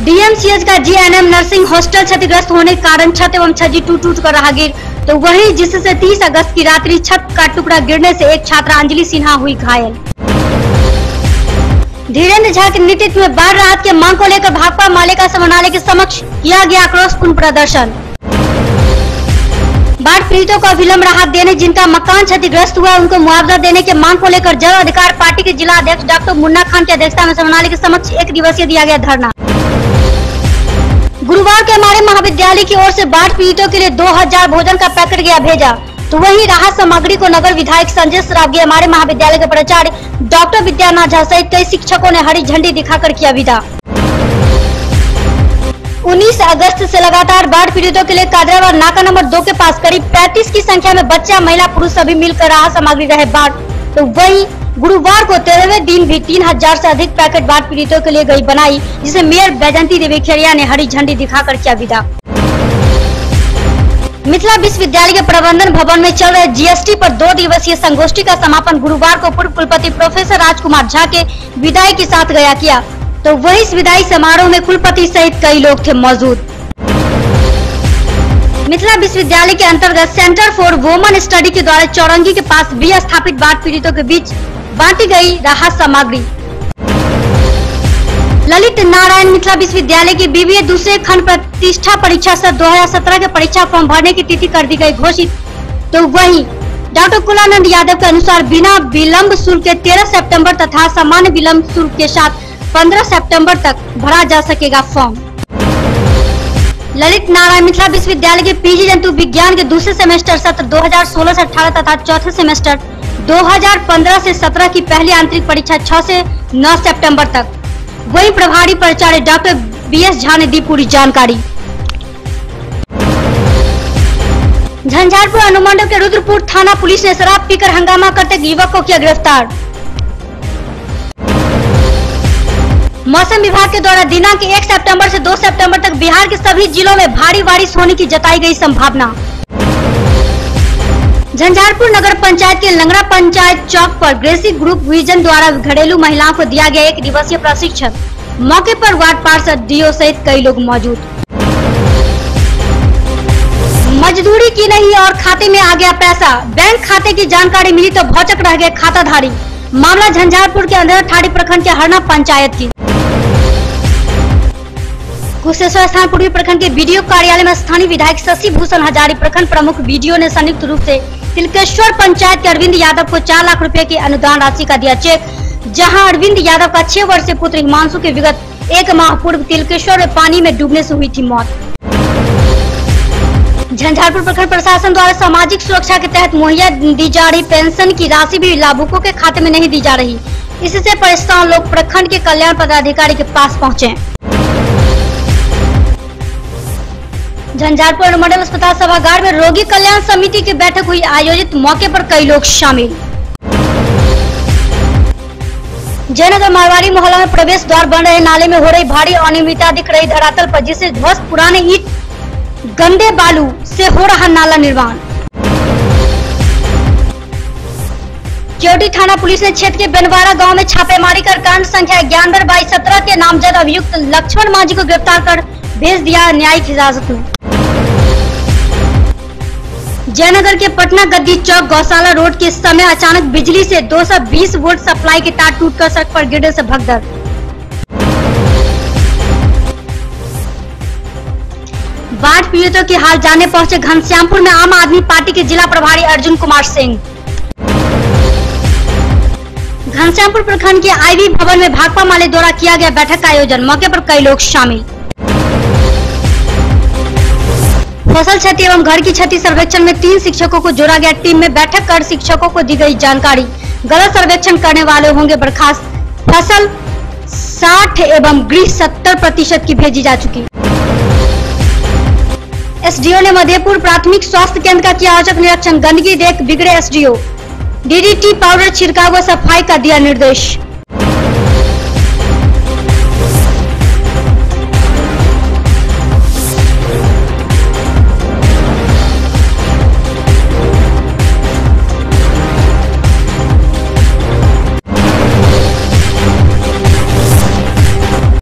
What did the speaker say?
DMCH का GNM nursing hostel क्षतिग्रस्त होने के कारण छत एवं छज्जी टूट कर रहा गिर, तो वहीं जिससे 30 अगस्त की रात्रि छत का टुकड़ा गिरने से एक छात्रा अंजलि सिन्हा हुई घायल। धीरेन्द्र झा के नेतृत्व में बाढ़ राहत के मांग को लेकर भाकपा मालेगांव समन्वय के समक्ष किया गया आक्रोशपूर्ण प्रदर्शन। बाढ़ पीड़ितों को अविलंब राहत देने, जिनका मकान क्षतिग्रस्त हुआ उनको मुआवजा देने के मांग को लेकर जन अधिकार पार्टी के जिला अध्यक्ष डॉक्टर मुन्ना खान की अध्यक्षता में समन्वय के समक्ष 1 दिवसीय दिया गया धरना। गुरुवार के हमारे महाविद्यालय की ओर से बाढ़ पीड़ितों के लिए 2000 भोजन का पैकेट गया भेजा, तो वहीं राहत सामग्री को नगर विधायक संजय सरावगी, हमारे महाविद्यालय के प्राचार्य डॉक्टर विद्यानाथ झा सहित कई शिक्षकों ने हरी झंडी दिखाकर किया विदा। 19 अगस्त से लगातार बाढ़ पीड़ितों के लिए कादराबाद नाका नंबर 2 के पास करीब 35 की संख्या में बच्चा, महिला, पुरुष सभी मिलकर राहत सामग्री रहे बाढ़, तो वहीं गुरुवार को 13वें दिन भी 3000 से अधिक पैकेट बाढ़ पीड़ितों के लिए गई बनाई, जिसे मेयर बैजंती देवी खेड़िया ने हरी झंडी दिखाकर किया विदा। मिथिला विश्वविद्यालय के प्रबंधन भवन में चल रहे जीएसटी पर 2 दिवसीय संगोष्ठी का समापन गुरुवार को पूर्व कुलपति प्रोफेसर राजकुमार झा के विदाई के साथ गया किया, तो वही इस विदाई समारोह में कुलपति सहित कई लोग थे मौजूद। मिथिला विश्वविद्यालय के अंतर्गत सेंटर फॉर वुमेन स्टडी के द्वारा चौरंगी के पास भी स्थापित बाढ़ पीड़ितों के बीच बांटी गई राहत सामग्री। ललित नारायण मिथिला विश्वविद्यालय की बीबीए दूसरे खंड प्रतिष्ठा परीक्षा सत्र 2017 के परीक्षा फॉर्म भरने की तिथि कर दी गई घोषित, तो वहीं डॉक्टर कुलानंद यादव के अनुसार बिना विलंब शुल्क के 13 सितंबर तथा सामान्य विलंब शुल्क के साथ 15 सितंबर तक भरा जा सकेगा फॉर्म। ललित नारायण मिथिला विश्वविद्यालय के पीजी जंतु विज्ञान के दूसरे सेमेस्टर सत्र 2016 से 18 तथा चौथे सेमेस्टर 2015 से 17 की पहली आंतरिक परीक्षा 6 से 9 सितंबर तक। वहीं प्रभारी प्राचार्य डॉक्टर बीएस झा ने दी पूरी जानकारी। झंझारपुर अनुमंडल के रुद्रपुर थाना पुलिस ने शराब पीकर हंगामा करते युवक को किया गिरफ्तार। मौसम विभाग के द्वारा दिनांक 1 सितंबर से 2 सितंबर तक बिहार के सभी जिलों में भारी बारिश होने की जताई गई संभावना। झंझारपुर नगर पंचायत के लंगड़ा पंचायत चौक पर ग्रेसी ग्रुप विजन द्वारा घरेलू महिलाओं को दिया गया 1 दिवसीय प्रशिक्षण। मौके पर वार्ड पार्षद डीओ सहित कई लोग मौजूद। मजदूरी की नहीं और खाते में आ गया पैसा, बैंक खाते की जानकारी मिली तो भौचक रह गए खाताधारी। मामला झंझारपुर के अंदर ठाड़ी प्रखंड के हरना पंचायत की। कुशेश्वर स्थान पूर्वी प्रखंड के बीडीओ कार्यालय में स्थानीय विधायक शशि भूषण हजारी, प्रखंड प्रमुख बीडीओ ने संयुक्त रूप से तिलकेश्वर पंचायत के अरविंद यादव को 4 लाख रुपए की अनुदान राशि का दिया चेक, जहां अरविंद यादव का 6 वर्षीय पुत्र हिमांशु के विगत 1 माह पूर्व तिलकेश्वर में पानी में डूबने से हुई थी मौत। झंझारपुर प्रखंड प्रशासन द्वारा सामाजिक सुरक्षा के तहत मुहैया दी जा रही पेंशन की राशि भी लाभुकों के खाते में नहीं दी जा रही। इससे परेशान लोग प्रखंड के कल्याण पदाधिकारी के पास पहुंचे। झंझारपुर अनुमंडल अस्पताल सभागार में रोगी कल्याण समिति की बैठक हुई आयोजित, मौके पर कई लोग शामिल। जयनगर मारवाड़ी मोहल्ला में प्रवेश द्वार बन रहे नाले में हो रही भारी अनियमितता दिख रही धरातल पर, जिससे ध्वस्त पुराने ईंट गंदे बालू से हो रहा नाला निर्माण। केवटी थाना पुलिस ने क्षेत्र के बनवारा गांव में छापेमारी कर कांड संख्या 11/22/17 के नामजद अभियुक्त लक्ष्मण मांझी को गिरफ्तार कर भेज दिया न्यायिक हिरासत में। जयनगर के पटना गद्दी चौक गौशाला रोड के समय अचानक बिजली से 220 वोल्ट सप्लाई के तार टूटकर सड़क पर गिरने से भगदड़। बाढ़ पीड़ितों की हाल जानने पहुंचे घनश्यामपुर में आम आदमी पार्टी के जिला प्रभारी अर्जुन कुमार सिंह। घनश्यामपुर प्रखंड के आईवी भवन में भाकपा माले द्वारा किया गया बैठक का आयोजन, मौके पर कई लोग शामिल। फसल क्षति एवं घर की क्षति सर्वेक्षण में 3 शिक्षकों को जोड़ा गया। टीम में बैठक कर शिक्षकों को दी गई जानकारी। गलत सर्वेक्षण करने वाले होंगे बर्खास्त। फसल 60 एवं गृह 70% की भेजी जा चुकी। एसडीओ ने मधेपुर प्राथमिक स्वास्थ्य केंद्र का किया औचक निरीक्षण। गंदगी देख बिगड़े एसडीओ। डीडीटी पाउडर छिड़काव व सफाई का दिया निर्देश।